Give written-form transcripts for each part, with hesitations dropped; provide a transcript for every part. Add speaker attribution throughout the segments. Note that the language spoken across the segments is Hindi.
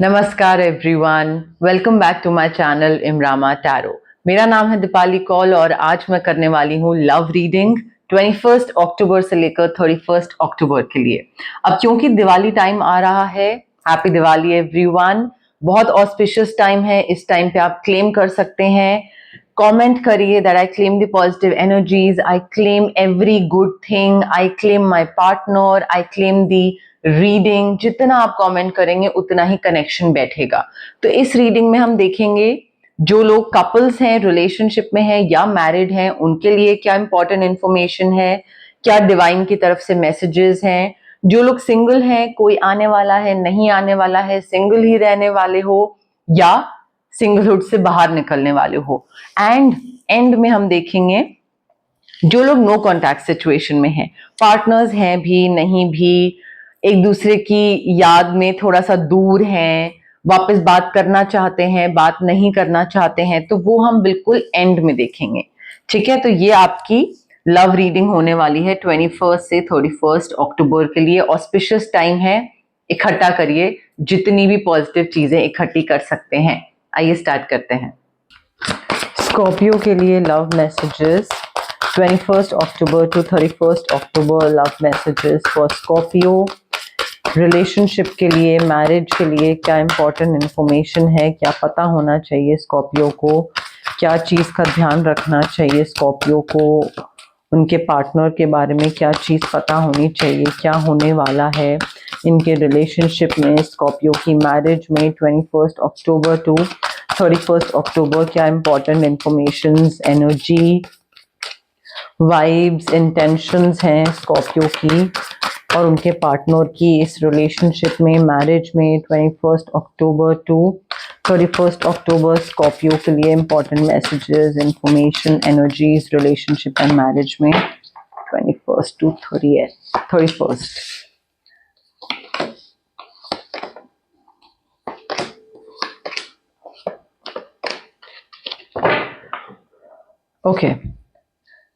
Speaker 1: नमस्कार everyone, welcome back to my channel इमरामा टैरो। मेरा नाम है दीपाली कौल और आज मैं करने वाली हूँ लव रीडिंग 21 अक्टूबर से लेकर 31 अक्टूबर के लिए। अब क्योंकि दिवाली टाइम आ रहा है, हैप्पी दिवाली एवरीवन। बहुत ऑस्पिशियस टाइम है, इस टाइम पे आप क्लेम कर सकते हैं। कमेंट करिए that I claim the positive energies, I claim every good thing, I claim my partner, I claim the reading. जितना आप कमेंट करेंगे उतना ही कनेक्शन बैठेगा। तो इस रीडिंग में हम देखेंगे जो लोग कपल्स हैं, रिलेशनशिप में हैं या मैरिड हैं, उनके लिए क्या इंपॉर्टेंट इंफॉर्मेशन है, क्या डिवाइन की तरफ से मैसेजेस हैं। जो लोग सिंगल हैं, कोई आने वाला है, नहीं आने वाला है, सिंगल ही रहने वाले हो या सिंगलहुड से बाहर निकलने वाले हो। एंड में हम देखेंगे जो लोग नो कॉन्टैक्ट सिचुएशन में हैं, पार्टनर्स हैं भी नहीं भी, एक दूसरे की याद में थोड़ा सा दूर हैं, वापस बात करना चाहते हैं, बात नहीं करना चाहते हैं, तो वो हम बिल्कुल एंड में देखेंगे। ठीक है, तो ये आपकी लव रीडिंग होने वाली है 21 से 31 अक्टूबर के लिए। ऑस्पिशियस टाइम है, इकट्ठा करिए, जितनी भी पॉजिटिव चीजें इकट्ठी कर सकते हैं। आइए स्टार्ट करते हैं। स्कॉर्पियो के लिए love messages 21 October to 31 October. Love messages for Scorpio. Relationship के लिए, मैरिज के लिए क्या इंपॉर्टेंट इंफॉर्मेशन है, क्या पता होना चाहिए स्कॉर्पियो को, क्या चीज़ का ध्यान रखना चाहिए स्कॉर्पियो को, उनके पार्टनर के बारे में क्या चीज़ पता होनी चाहिए, क्या होने वाला है इनके रिलेशनशिप में, स्कॉर्पियो की मैरिज में 21 अक्टूबर टू 31 अक्टूबर क्या important informations, energy, vibes, intentions हैं स्कॉर्पियो की और उनके पार्टनर की इस रिलेशनशिप में, मैरिज में 21 अक्टूबर टू 31 अक्टूबर। स्कॉर्पियो के लिए important messages, information, energies, relationship and marriage में 21 टू 31। ओके,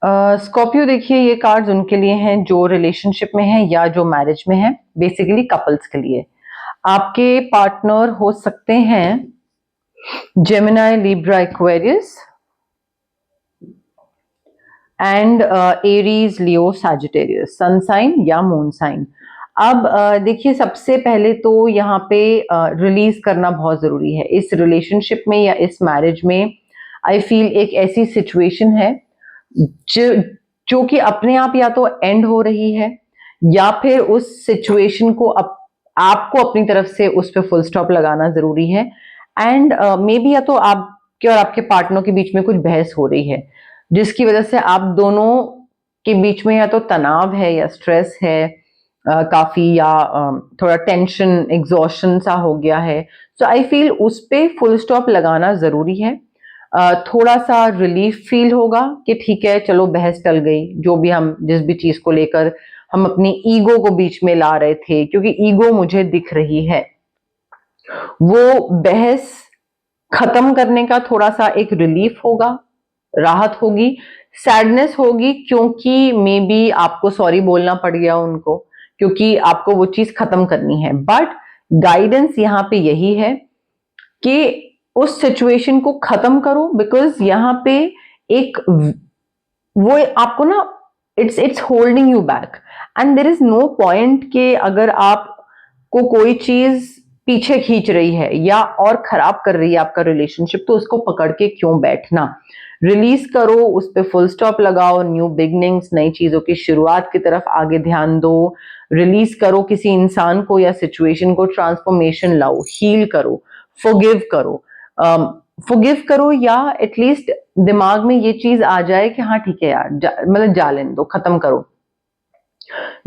Speaker 1: स्कॉर्पियो देखिए, ये कार्ड्स उनके लिए हैं जो रिलेशनशिप में हैं या जो मैरिज में हैं, बेसिकली कपल्स के लिए। आपके पार्टनर हो सकते हैं Gemini, Libra, Aquarius and Aries, Leo, Sagittarius, sun sign या मून साइन। अब देखिए, सबसे पहले तो यहाँ पे रिलीज करना बहुत जरूरी है इस रिलेशनशिप में या इस मैरिज में। आई फील एक ऐसी सिचुएशन है जो जो कि अपने आप या तो एंड हो रही है या फिर उस सिचुएशन को आपको अपनी तरफ से उस पर फुल स्टॉप लगाना जरूरी है। एंड मे बी या तो आपके और आपके पार्टनर के बीच में कुछ बहस हो रही है जिसकी वजह से आप दोनों के बीच में या तो तनाव है या स्ट्रेस है काफी, या थोड़ा टेंशन, एग्जॉशन सा हो गया है। सो आई फील उस पे फुल स्टॉप लगाना जरूरी है। थोड़ा सा रिलीफ फील होगा कि ठीक है, चलो बहस टल गई, जो भी हम जिस भी चीज को लेकर हम अपनी ईगो को बीच में ला रहे थे, क्योंकि ईगो मुझे दिख रही है, वो बहस खत्म करने का थोड़ा सा एक रिलीफ होगा, राहत होगी, सैडनेस होगी, क्योंकि मे बी आपको सॉरी बोलना पड़ गया उनको, क्योंकि आपको वो चीज खत्म करनी है। बट गाइडेंस यहाँ पे यही है कि उस सिचुएशन को खत्म करो, बिकॉज यहाँ पे एक वो आपको ना, it's holding you back and there is no point कि अगर आपको कोई चीज पीछे खींच रही है या और खराब कर रही है आपका रिलेशनशिप, तो उसको पकड़ के क्यों बैठना। रिलीज करो, उस पर फुल स्टॉप लगाओ, न्यू बिगनिंग्स, नई चीजों की शुरुआत की तरफ आगे ध्यान दो। रिलीज करो किसी इंसान को या सिचुएशन को, ट्रांसफॉर्मेशन लाओ, हील करो, फॉरगिव करो। फॉरगिव करो या एटलीस्ट दिमाग में ये चीज आ जाए कि हाँ ठीक है यार, मतलब जा लेने दो, खत्म करो,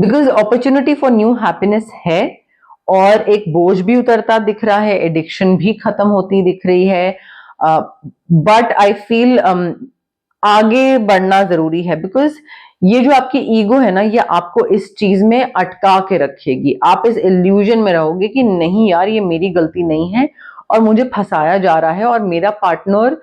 Speaker 1: because opportunity for new happiness है और एक बोझ भी उतरता दिख रहा है, एडिक्शन भी खत्म होती दिख रही है। बट आई फील आगे बढ़ना जरूरी है, बिकॉज ये जो आपकी ईगो है ना, ये आपको इस चीज में अटका के रखेगी। आप इस इल्यूजन में रहोगे कि नहीं यार, ये मेरी गलती नहीं है और मुझे फंसाया जा रहा है और मेरा पार्टनर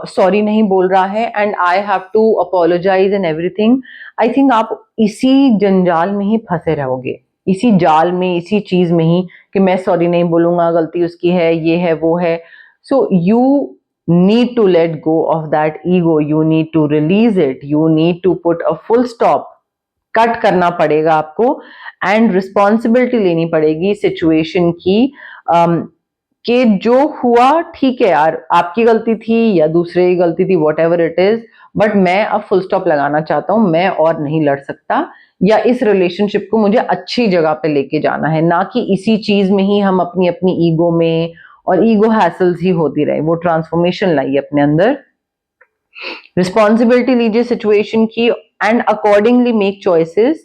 Speaker 1: सॉरी नहीं बोल रहा है and I have to apologise and everything. I think आप इसी जंजाल में ही फंसे रहोगे, इसी जाल में, इसी चीज में ही कि मैं सॉरी नहीं बोलूंगा, गलती उसकी है, ये है वो है. So you need to let go of that ego, you need to release it, you need to put a full stop. Cut करना पड़ेगा आपको एंड रिस्पॉन्सिबिलिटी लेनी पड़ेगी सिचुएशन की. कि जो हुआ ठीक है यार, आपकी गलती थी या दूसरे की गलती थी, what ever it is, but मैं अब फुल स्टॉप लगाना चाहता हूं, मैं और नहीं लड़ सकता, या इस रिलेशनशिप को मुझे अच्छी जगह पे लेके जाना है, ना कि इसी चीज में ही हम अपनी अपनी ईगो में, और ईगो हैसल्स ही होती रहे. वो ट्रांसफॉर्मेशन लाइए अपने अंदर. रिस्पॉन्सिबिलिटी लीजिए सिचुएशन की एंड अकॉर्डिंगली मेक चॉइसेस,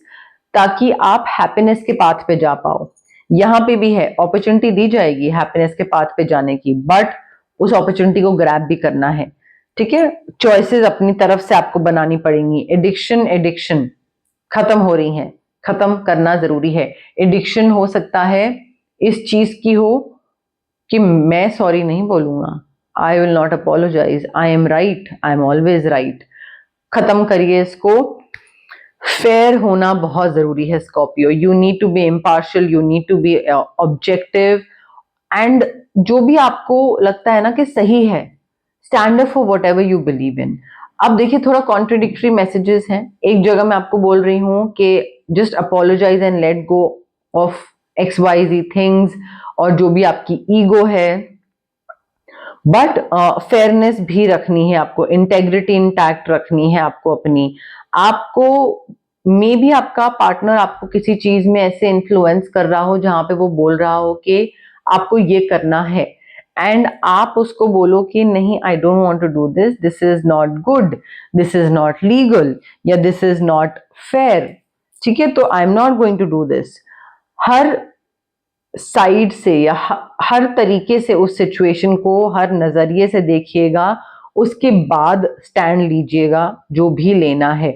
Speaker 1: ताकि आप हैप्पीनेस के पाथ पे जा पाओ. यहां पे भी है, अपॉर्चुनिटी दी जाएगी हैप्पीनेस के पाथ पे जाने की, बट उस अपॉर्चुनिटी को ग्रैब भी करना है. ठीक है, चॉइसेस अपनी तरफ से आपको बनानी पड़ेंगी. एडिक्शन खत्म हो रही हैं, खत्म करना जरूरी है. एडिक्शन हो सकता है इस चीज की हो कि मैं सॉरी नहीं बोलूंगा, I will not apologise, I am right, I am always right. खत्म करिए इसको. फेयर होना बहुत जरूरी है Scorpio. You need to be impartial, you need to be objective, and जो भी आपको लगता है ना कि सही है, stand up for whatever you believe in. अब देखिए, थोड़ा कॉन्ट्रोडिक्टरी मैसेजेस हैं. एक जगह मैं आपको बोल रही हूं कि just apologise and let go of XYZ things, और जो भी आपकी ईगो है, बट फेयरनेस भी रखनी है आपको, इंटेग्रिटी इंटैक्ट रखनी है आपको अपनी. आपको मे भी आपका पार्टनर आपको किसी चीज में ऐसे इन्फ्लुएंस कर रहा हो जहां पे वो बोल रहा हो कि आपको ये करना है, एंड आप उसको बोलो कि नहीं, I don't want to do this, this is not good, this is not legal, या दिस इज नॉट फेयर. ठीक है, तो I am not going to do this. हर साइड से या हर तरीके से उस सिचुएशन को हर नजरिए से देखिएगा, उसके बाद स्टैंड लीजिएगा जो भी लेना है.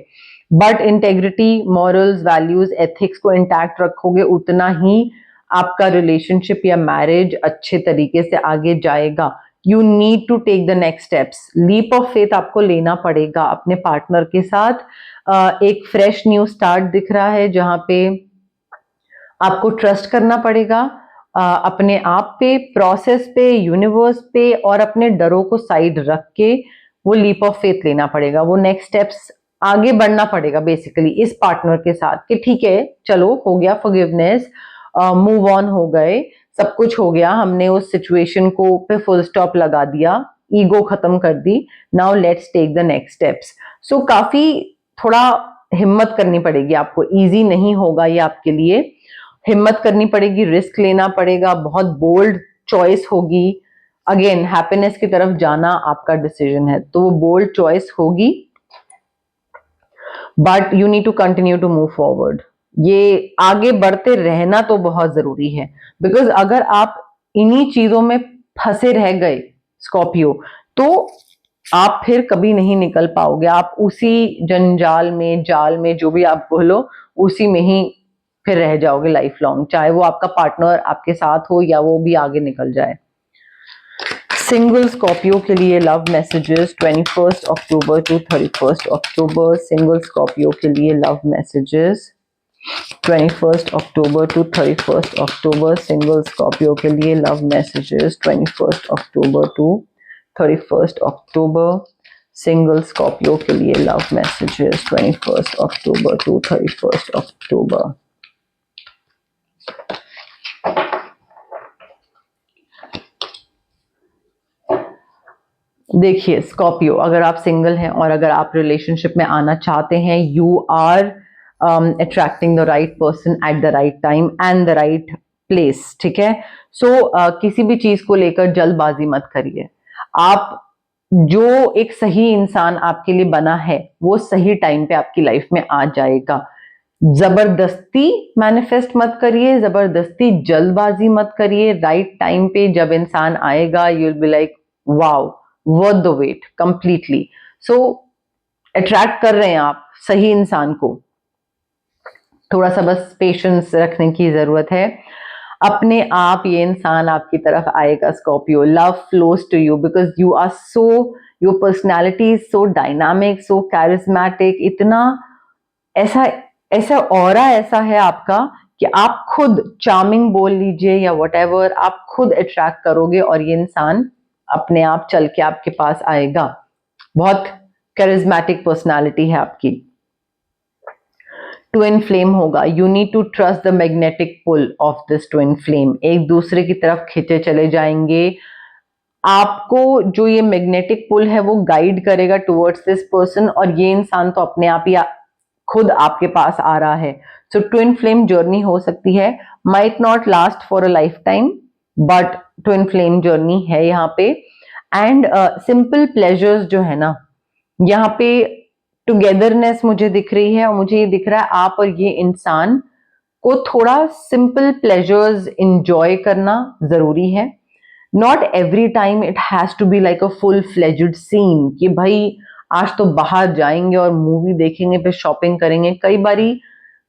Speaker 1: But integrity, morals, values, ethics को इंटैक्ट रखोगे, उतना ही आपका रिलेशनशिप या मैरिज अच्छे तरीके से आगे जाएगा. You need to take the next steps. Leap of faith आपको लेना पड़ेगा अपने पार्टनर के साथ. एक फ्रेश न्यू स्टार्ट दिख रहा है जहां पे आपको ट्रस्ट करना पड़ेगा अपने आप पे, प्रोसेस पे, यूनिवर्स पे, और अपने डरों को साइड रख के वो लीप ऑफ फेथ लेना पड़ेगा. वो नेक्स्ट स्टेप्स आगे बढ़ना पड़ेगा बेसिकली इस पार्टनर के साथ कि ठीक है, चलो हो गया, फॉरगिवनेस, मूव ऑन हो गए, सब कुछ हो गया, हमने उस सिचुएशन को पे फुल स्टॉप लगा दिया, ईगो खत्म कर दी, now let's take the next steps. So काफी थोड़ा हिम्मत करनी पड़ेगी आपको, इजी नहीं होगा ये आपके लिए. हिम्मत करनी पड़ेगी, रिस्क लेना पड़ेगा, बहुत बोल्ड चॉइस होगी. अगेन, हैप्पीनेस की तरफ जाना आपका डिसीजन है, तो वो बोल्ड चॉइस होगी, but you need to continue to move forward. ये आगे बढ़ते रहना तो बहुत जरूरी है, बिकॉज अगर आप इन्हीं चीजों में फंसे रह गए स्कॉर्पियो, तो आप फिर कभी नहीं निकल पाओगे. आप उसी जंजाल में, जाल में, जो भी आप बोलो, उसी में ही फिर रह जाओगे लाइफ लॉन्ग, चाहे वो आपका पार्टनर आपके साथ हो या वो भी आगे निकल जाए. सिंगल स्कॉर्पियो के लिए love messages 21 October to 31 October. Single Scorpio के लिए love messages 21 October to 31 October. Single Scorpio के लिए love messages 21 October to 31 October. Single Scorpio के लिए love messages 21 October to 31 October. देखिए स्कॉर्पियो, अगर आप सिंगल हैं और अगर आप रिलेशनशिप में आना चाहते हैं, you are attracting the right person at the right time and the right place. ठीक है, सो किसी भी चीज को लेकर जल्दबाजी मत करिए. आप जो एक सही इंसान आपके लिए बना है, वो सही टाइम पे आपकी लाइफ में आ जाएगा. जबरदस्ती मैनिफेस्ट मत करिए, जबरदस्ती जल्दबाजी मत करिए. राइट टाइम पे जब इंसान आएगा, you will be like wow, worth the wait completely. So attract कर रहे हैं आप सही इंसान को, थोड़ा सा बस पेशेंस रखने की जरूरत है. अपने आप ये इंसान आपकी तरफ आएगा Scorpio. Love flows to you because you are so, your personality is so dynamic, so charismatic, इतना ऐसा ऐसा ऑरा ऐसा है आपका कि आप खुद चार्मिंग बोल लीजिए या व्हाटएवर, आप खुद अट्रैक्ट करोगे और ये इंसान अपने आप चल के आपके पास आएगा। बहुत कैरिज्मेटिक पर्सनालिटी है आपकी। ट्विन फ्लेम होगा, you need to trust the magnetic pull of this twin flame, एक दूसरे की तरफ खींचे चले जाएंगे। आपको जो ये मैग्नेटिक पुल है वो गाइड करेगा टुवर्ड्स दिस पर्सन, और ये इंसान तो अपने आप ही खुद आपके पास आ रहा है। सो ट्विन फ्लेम जर्नी हो सकती है, might not last for a life time, but twin flame journey है यहाँ पे। एंड सिंपल प्लेजर्स जो है ना, यहाँ पे टुगेदरनेस मुझे दिख रही है, और मुझे ये दिख रहा है आप और ये इंसान को थोड़ा सिंपल प्लेजर्स इंजॉय करना जरूरी है। Not every time it has to be like a full fledged scene कि भाई आज तो बाहर जाएंगे और मूवी देखेंगे, फिर शॉपिंग करेंगे। कई बारी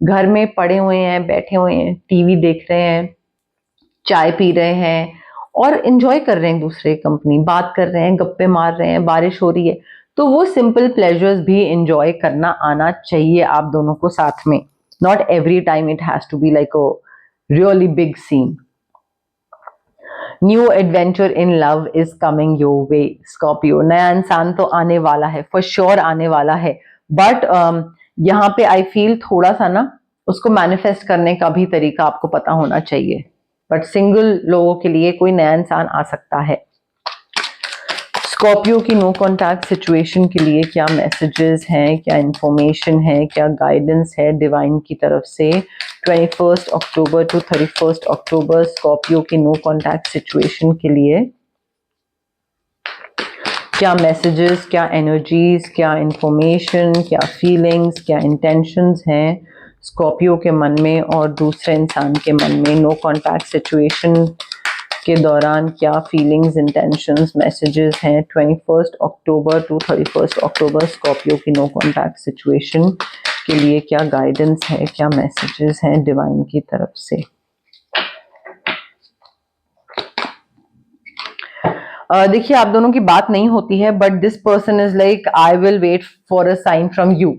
Speaker 1: घर में पड़े हुए हैं, बैठे हुए हैं, टीवी देख रहे हैं, चाय पी रहे हैं और एंजॉय कर रहे हैं, दूसरे कंपनी बात कर रहे हैं, गप्पे मार रहे हैं, बारिश हो रही है, तो वो सिंपल प्लेजर्स भी एंजॉय करना आना चाहिए आप दोनों को साथ में। Not every time it has to be like a really big scene. New adventure in love is coming your way Scorpio, नया इंसान तो आने वाला है, फॉर श्योर आने वाला है, बट यहाँ पे आई फील थोड़ा सा ना उसको मैनिफेस्ट करने का भी तरीका आपको पता होना चाहिए। बट सिंगल लोगों के लिए कोई नया इंसान आ सकता है। स्कॉर्पियो की नो कॉन्टैक्ट सिचुएशन के लिए क्या मैसेजेस हैं, क्या इंफॉर्मेशन है, क्या गाइडेंस है डिवाइन की तरफ से 21 अक्टूबर टू 31 अक्टूबर स्कॉर्पियो की नो कॉन्टैक्ट सिचुएशन के लिए? क्या मैसेजेस, क्या एनर्जीज, क्या इंफॉर्मेशन, क्या फीलिंग्स, क्या इंटेंशंस हैं स्कॉर्पियो के मन में और दूसरे इंसान के मन में? नो कॉन्टैक्ट सिचुएशन के दौरान क्या फीलिंग्स, इंटेंशंस, मैसेजेस हैं 21 अक्टूबर टू 31 अक्टूबर स्कॉर्पियो की नो कॉन्टैक्ट सिचुएशन के लिए? क्या गाइडेंस है, क्या मैसेजेस हैं डिवाइन की तरफ से? देखिए आप दोनों की बात नहीं होती है, but this person is like I will wait for a sign from you.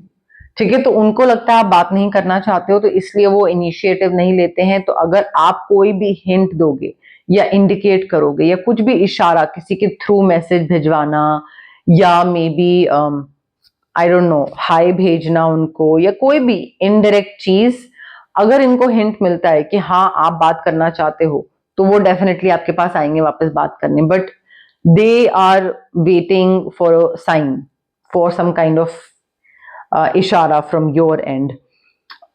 Speaker 1: ठीक है, तो उनको लगता है आप बात नहीं करना चाहते हो, तो इसलिए वो इनिशिएटिव नहीं लेते हैं। तो अगर आप कोई भी हिंट दोगे या इंडिकेट करोगे या कुछ भी इशारा किसी के थ्रू मैसेज भिजवाना, या maybe I don't know hi भेजना उनको, या कोई भी इनडायरेक्ट चीज, अगर इनको हिंट मिलता है कि हाँ आप बात करना चाहते हो, तो वो डेफिनेटली आपके पास आएंगे वापस बात करने। But they are waiting for a sign, for some kind of ishara from your end.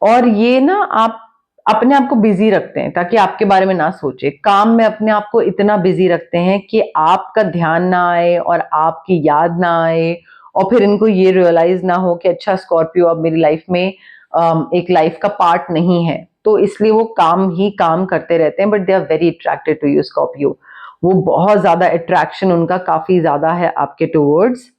Speaker 1: और ये ना आप अपने आप को बिजी रखते हैं ताकि आपके बारे में ना सोचे, काम में अपने आप को इतना बिजी रखते हैं कि आपका ध्यान ना आए और आपकी याद ना आए, और फिर इनको ये रियलाइज ना हो कि अच्छा स्कॉर्पियो अब मेरी लाइफ में एक लाइफ का पार्ट नहीं है। तो इसलिए वो काम ही काम करते रहते हैं, but they are very attracted to you Scorpio. वो बहुत ज्यादा अट्रैक्शन उनका काफी ज्यादा है आपके towards,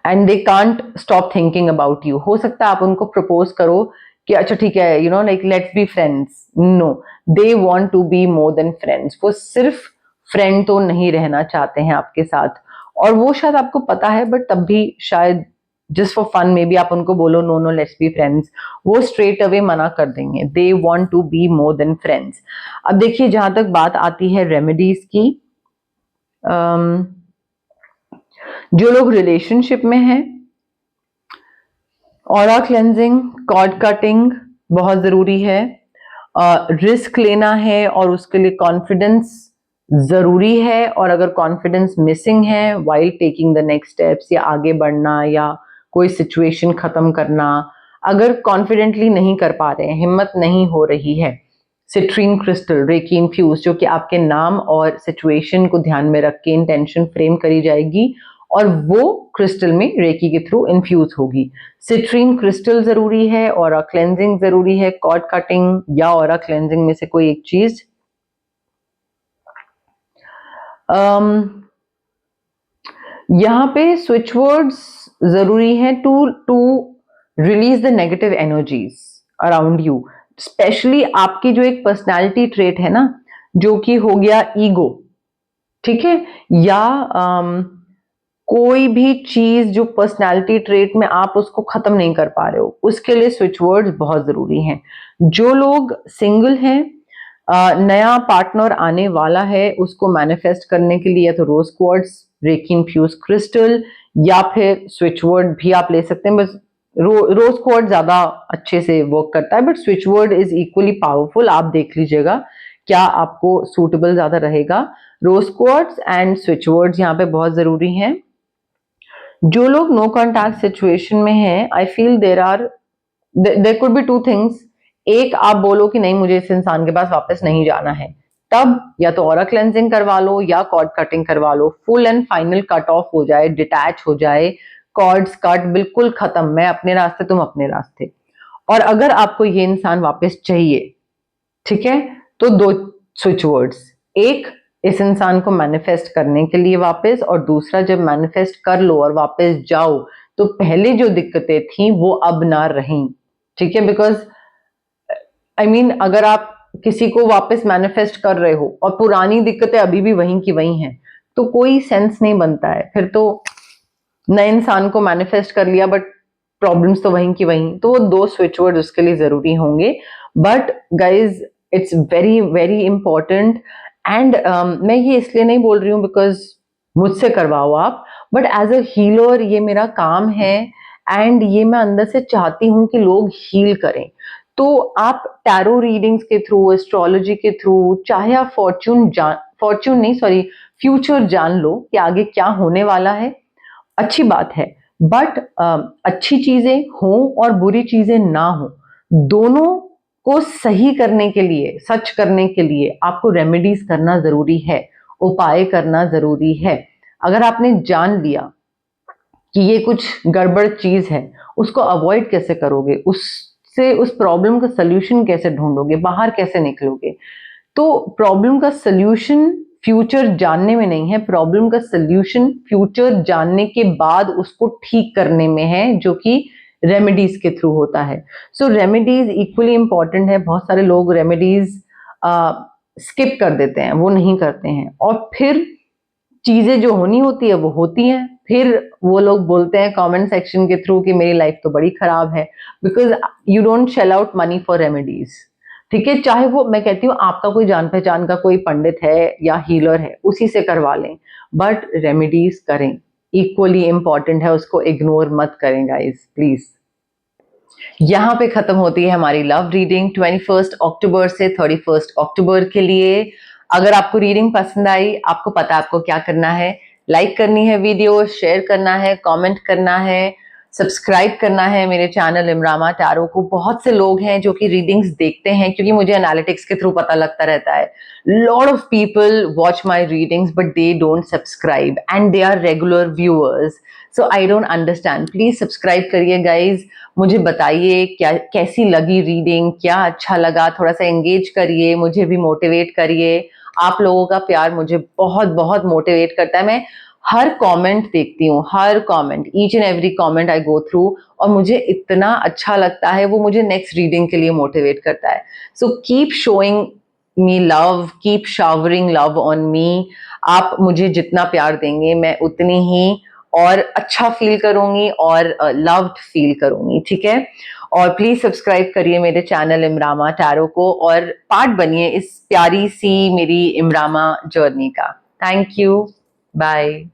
Speaker 1: and they can't stop thinking about you. हो सकता है आप उनको प्रपोज करो कि अच्छा ठीक है, you know like let's be friends, no, they want to be more than friends. वो सिर्फ फ्रेंड तो नहीं रहना चाहते हैं आपके साथ, और वो शायद आपको पता है, बट तब भी शायद जस्ट फॉर फन में भी आप उनको बोलो no no let's be friends, वो स्ट्रेट अवे मना कर देंगे। They want to be more than friends. अब देखिए जहां तक बात आती है रेमेडीज की, जो लोग रिलेशनशिप में हैं, ऑरा क्लेंजिंग, कॉर्ड कटिंग बहुत जरूरी है। रिस्क लेना है और उसके लिए कॉन्फिडेंस जरूरी है, और अगर कॉन्फिडेंस मिसिंग है while taking the next steps, या आगे बढ़ना या कोई सिचुएशन खत्म करना, अगर कॉन्फिडेंटली नहीं कर पा रहे हैं, हिम्मत नहीं हो रही है, सिट्रीन क्रिस्टल रेकी इन्फ्यूज, जो कि आपके नाम और सिचुएशन को ध्यान में रख के इंटेंशन फ्रेम करी जाएगी, और वो क्रिस्टल में रेकी के थ्रू इन्फ्यूज होगी। सिट्रीन क्रिस्टल जरूरी है, ऑरा क्लेंजिंग जरूरी है, कॉर्ड कटिंग या ऑरा क्लेंजिंग में से कोई एक चीज। यहाँ पे स्विच वर्ड्स जरूरी है to release the negative energies around you, specially आपकी जो एक पर्सनालिटी ट्रेट है ना, जो कि हो गया ईगो, ठीक है, या कोई भी चीज जो पर्सनालिटी ट्रेट में आप उसको खत्म नहीं कर पा रहे हो, उसके लिए स्विच वर्ड्स बहुत जरूरी हैं। जो लोग सिंगल हैं, नया पार्टनर आने वाला है, उसको मैनिफेस्ट करने के लिए या तो रोज क्वार्ट्ज, रेकी इन्फ्यूज क्रिस्टल या फिर स्विच वर्ड भी आप ले सकते हैं। बस रोज क्वार्ट्ज ज्यादा अच्छे से वर्क करता है, but switch word is equally powerful. आप देख लीजिएगा क्या आपको सूटेबल ज्यादा रहेगा। रोज क्वार्ट्ज एंड स्विच वर्ड्स यहाँ पे बहुत जरूरी हैं। जो लोग नो कॉन्टैक्ट सिचुएशन में हैं, I feel there could be two things. एक, आप बोलो कि नहीं मुझे इस इंसान के पास वापस नहीं जाना है, तब या तो ऑरा क्लेंजिंग करवा लो या कॉर्ड कटिंग करवा लो। Full and final cut off हो जाए, डिटैच हो जाए, कॉर्ड्स कट, बिल्कुल खत्म, मैं अपने रास्ते तुम अपने रास्ते। और अगर आपको ये इंसान वापस चाहिए, ठीक है, तो दो स्विच वर्ड्स। एक, इस इंसान को मैनिफेस्ट करने के लिए वापस, और दूसरा, जब मैनिफेस्ट कर लो और वापस जाओ तो पहले जो दिक्कतें थी वो अब ना रहीं। ठीक है, बिकॉज आई मीन अगर आप किसी को वापस मैनिफेस्ट कर रहे हो और पुरानी दिक्कतें अभी भी वहीं की वहीं हैं, तो कोई सेंस नहीं बनता है। फिर तो नए इंसान को मैनिफेस्ट कर लिया बट प्रॉब्लम्स तो वहीं की वहीं, तो वो दो स्विच वर्ड उसके लिए जरूरी होंगे। But guys, it's very very important. And मैं ये इसलिए नहीं बोल रही हूँ बिकॉज मुझसे करवाओ आप, बट एज अ हीलर ये मेरा काम है, एंड ये मैं अंदर से चाहती हूँ कि लोग हील करें। तो आप टैरो रीडिंग्स के थ्रू, एस्ट्रोलॉजी के थ्रू, चाहे आप फॉर्च्यून नहीं सॉरी फ्यूचर जान लो कि आगे क्या होने वाला है, अच्छी बात है। बट अच्छी चीजें हों और बुरी चीजें ना हो, दोनों को सही करने के लिए, सच करने के लिए आपको रेमेडीज करना जरूरी है, उपाय करना जरूरी है। अगर आपने जान लिया कि ये कुछ गड़बड़ चीज है, उसको अवॉइड कैसे करोगे, उससे उस प्रॉब्लम का सल्यूशन कैसे ढूंढोगे, बाहर कैसे निकलोगे? तो प्रॉब्लम का सल्यूशन फ्यूचर जानने में नहीं है, प्रॉब्लम का सल्यूशन फ्यूचर जानने के बाद उसको ठीक करने में है, जो कि रेमेडीज के थ्रू होता है। सो रेमेडीज इक्वली इंपॉर्टेंट है। बहुत सारे लोग रेमेडीज स्किप कर देते हैं, वो नहीं करते हैं, और फिर चीजें जो होनी होती है वो होती हैं। फिर वो लोग बोलते हैं कमेंट सेक्शन के थ्रू कि मेरी लाइफ तो बड़ी खराब है, because you don't shell out money for remedies. ठीक है, चाहे वो, मैं कहती हूँ आपका कोई जान पहचान का कोई पंडित है या हीलर है, उसी से करवा लें, बट रेमेडीज करें, इक्वली इंपॉर्टेंट है, उसको इग्नोर मत करें गाइज प्लीज। यहाँ पे खत्म होती है हमारी लव रीडिंग 21 अक्टूबर से 31 अक्टूबर के लिए। अगर आपको रीडिंग पसंद आई, आपको पता है आपको क्या करना है, लाइक करनी है वीडियो, शेयर करना है, कमेंट करना है, सब्सक्राइब करना है मेरे चैनल इमरामा टैरो को। बहुत से लोग हैं जो कि रीडिंग्स देखते हैं, क्योंकि मुझे एनालिटिक्स के थ्रू पता लगता रहता है। Lot of people watch my readings but they don't subscribe and they are regular viewers, so I don't understand. Please subscribe करिए गाइज, मुझे बताइए क्या कैसी लगी रीडिंग, क्या अच्छा लगा, थोड़ा सा एंगेज करिए, मुझे भी मोटिवेट करिए। आप लोगों का प्यार मुझे बहुत बहुत मोटिवेट करता है। मैं हर कमेंट देखती हूँ, हर comment, each and every comment I go through, और मुझे इतना अच्छा लगता है, वो मुझे नेक्स्ट रीडिंग के लिए मोटिवेट करता है। So keep showing me love, keep showering love on me. आप मुझे जितना प्यार देंगे मैं उतनी ही और अच्छा फील करूंगी और लव्ड फील करूंगी, ठीक है। और प्लीज सब्सक्राइब करिए मेरे चैनल इमरामा टैरो को, और पार्ट बनिए इस प्यारी सी मेरी इमरामा जर्नी का। Thank you, bye.